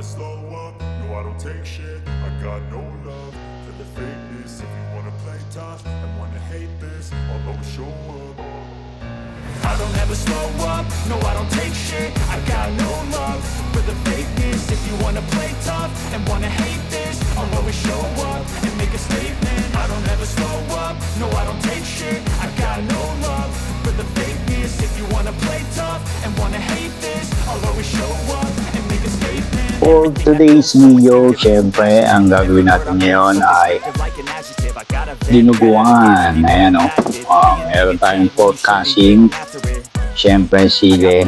slow up, no I don't take shit. I got no love for the fakeness. If you wanna play tough and wanna hate this, I'll always show up. I don't ever slow up, no I don't take shit. I got no love for the fakeness. If you wanna play tough and wanna hate this, I'll always show up and make a statement. I don't ever slow up, no I don't take shit. I got no love for the fakeness. If you wanna play tough and wanna hate this, I'll always show up and make a statement. For today's video, syempre, ang gagawin natin ngayon ay dinuguan. Ayan o. Meron tayong pork casing. Syempre, sili,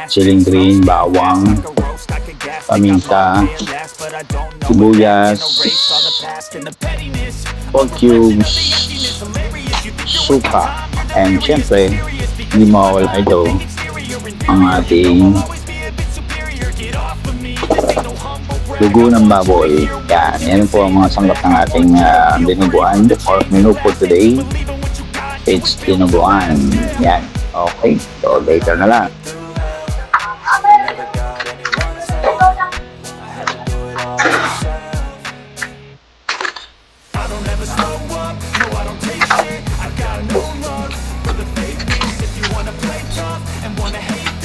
siling green, bawang, paminta, sibuyas, pork cubes, suka, and syempre, hindi mawawala ito ang ating dugo ng baboy. Yan po ang mga sanggap ng ating dinuguan or menu for today. It's dinuguan. Yan. Okay. So, later na lang.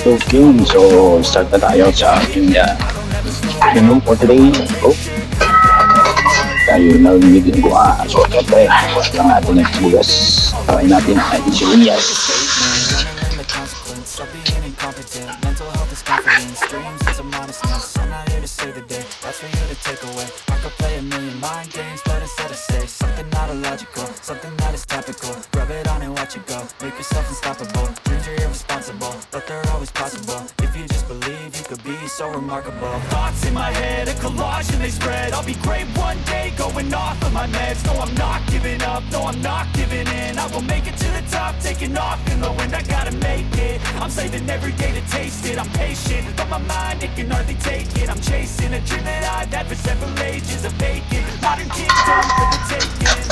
Okay. So, start na tayo sa ating menu for today. Go. Tayo na lumigin ko. So, syempre, lang natin ang bugas. Tawin natin ang ating sibuyas. So remarkable. Thoughts in my head, a collage and they spread. I'll be great one day, going off of my meds. No, I'm not giving up, no, I'm not giving in. I will make it to the top, taking off in the wind. I gotta make it, I'm saving every day to taste it. I'm patient, but my mind, it can hardly take it. I'm chasing a dream that I've had for several ages. A vacant, modern kingdom for the taking.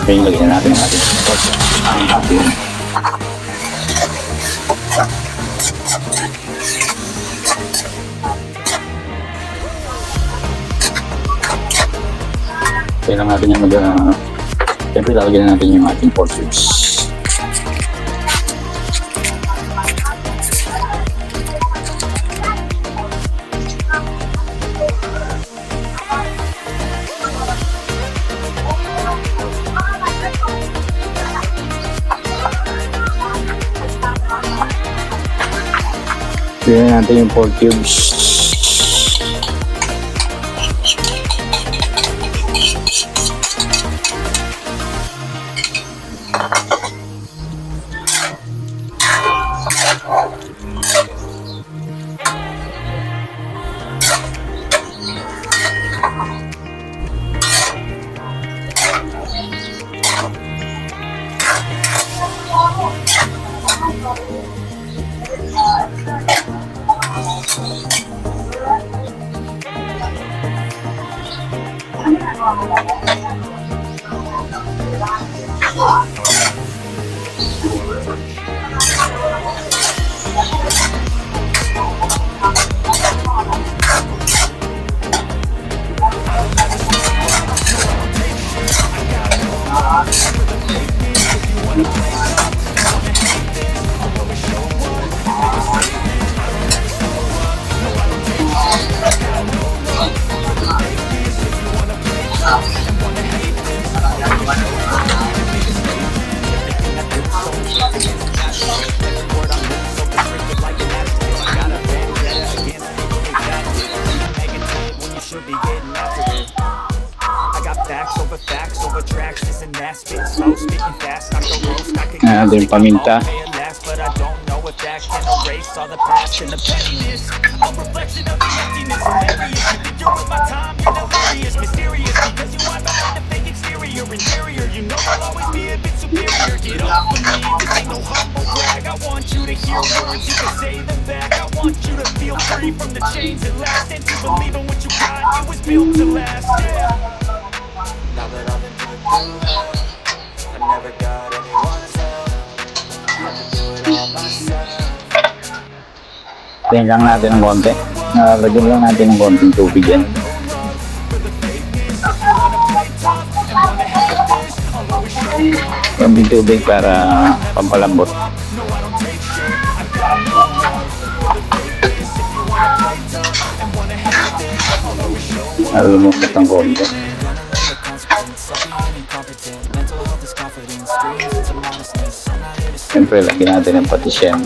Okay, lagyan natin ang ating pork. Ang ating kailangan natin yung siyempre lalagyan natin yung ating pork cubes. Lagyan natin yung pork cubes. Ayan yung paminta. be a bit superior. Get off of me, this ain't no humble brag. I want you to hear words, you can say them back. I want you to feel free from the chains at last, and to believe in what you got, it was built to last, yeah. Now that I've been put through hell, I never got anyone's help. Had to do it all myself. Tingnan lang natin ng konti. Lagyan lang natin ng konting tubig yan. Konting tubig para pampalambot. Lumukot ng konti. Siyempre, lagyan natin ng patisyan.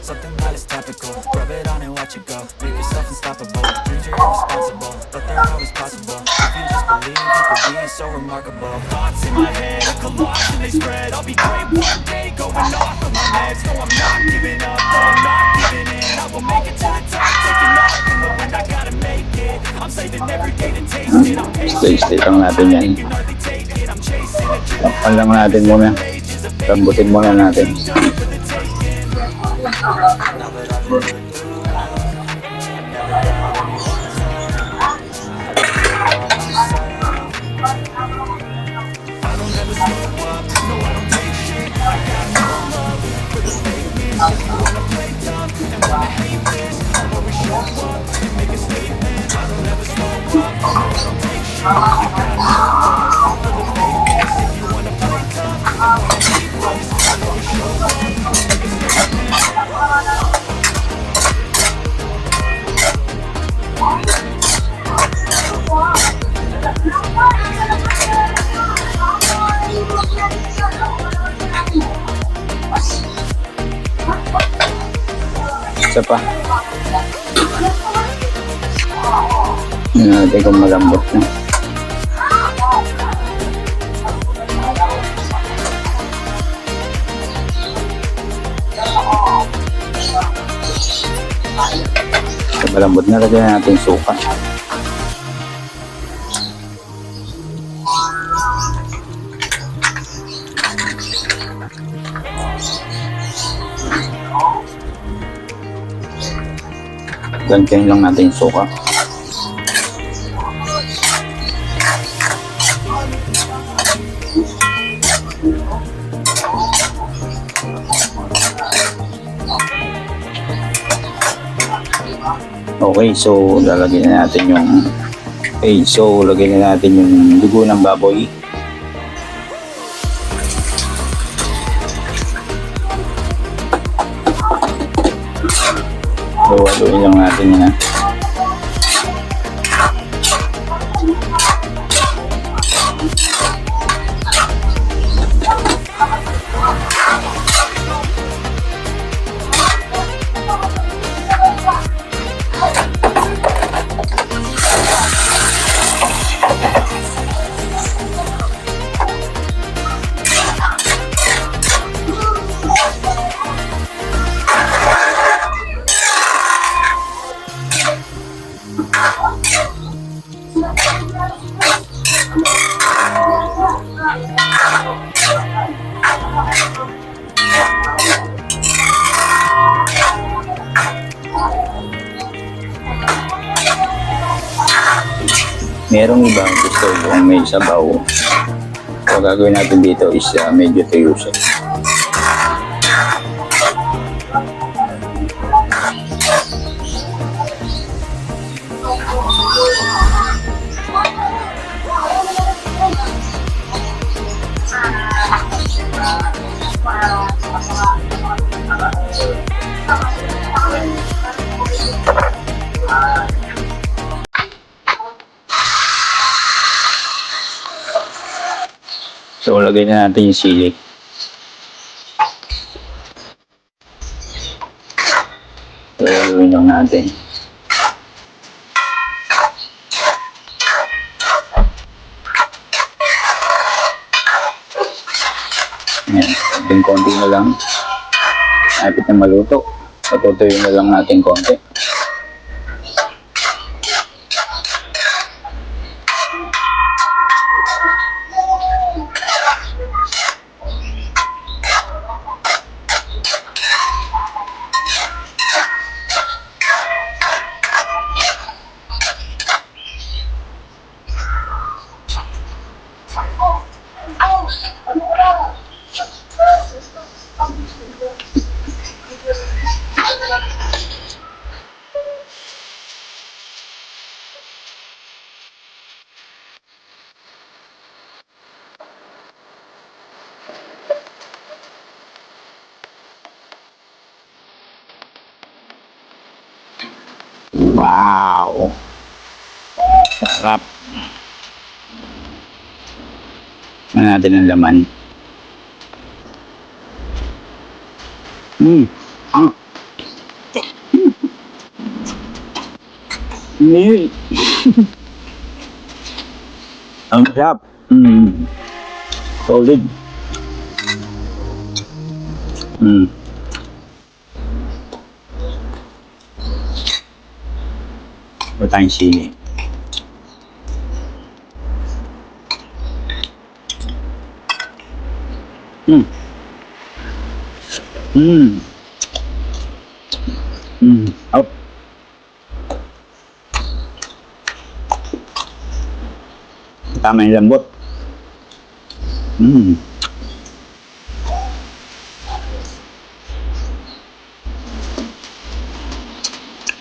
Something that is topical, rub it on and watch it go. Make yourself unstoppable, dreams are irresponsible, but they're always possible. If you just believe, you could be so remarkable. Thoughts in my head, a collage and they spread. I'll be great one day, going off of my meds. No, I'm not giving up, no, I'm not giving in. I will make it to the top, taking off in the wind. I gotta make it, I'm saving every day to taste it. I'm patient, Stay lang natin yan. you know they take it. I'm chasing a dream. Takpan lang natin muna. Lambutin muna natin. Now that I've been through hell, I never got anyone's help. Had to do it all myself. I don't ever slow up, no I don't take shit. I got no love for the fakeness. If you wanna play tough and wanna hate this, I'll always show up and make a statement. I don't ever slow up, no I don't take shit. I got no love for the fakeness. If you wanna play tough and wanna hate this, I'll always show up and make a statement. Isa pa. Tingnan natin kung malambot na. Kung malambot na, lagyan natin suka. Gantiyan lang natin yung suka. Okay, so lalagyan na natin yung lagyan na natin yung dugo ng baboy. So, haluin lang natin yan. Merong iba gusto yung may sabaw. So, gagawin natin dito is medyo tuyo siya. So, lagay na natin yung sili. So, lagawin lang natin. Ayan, konti na lang. Kapit na maluto. Patutuyo na lang natin konti. Wow! Sarap. Tingnan natin ang laman. Ah. Ni. Ang sarap. Solid. Wala tayong sili. Up. Tama yung lambot.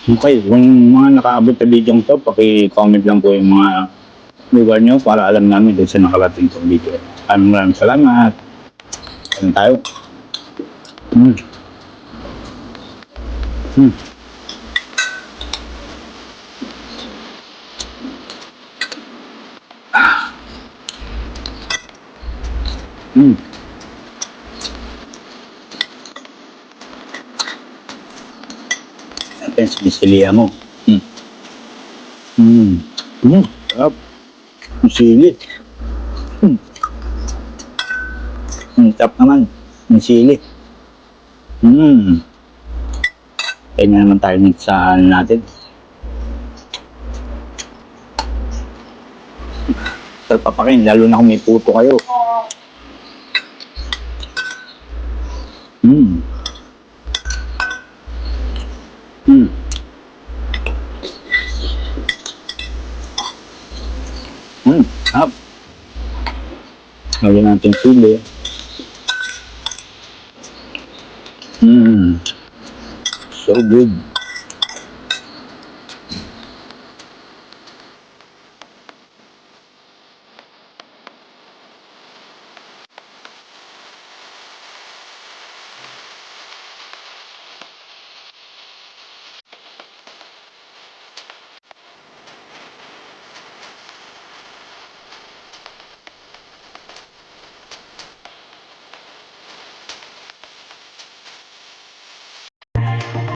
Okay, kung mga nakaabot na video to, paki-comment lang po yung mga lugar nyo para alam namin doon sa nakarating itong video. Maraming salamat. Kain tayo. Ito yung sinisiliya mo. Sarap. Ang sili. Sarap naman. Ang sili. Kaya na naman tayo sa natin. Sarap papakain, lalo na kung may puto kayo. Sarap. Lagyan natin sili. So good.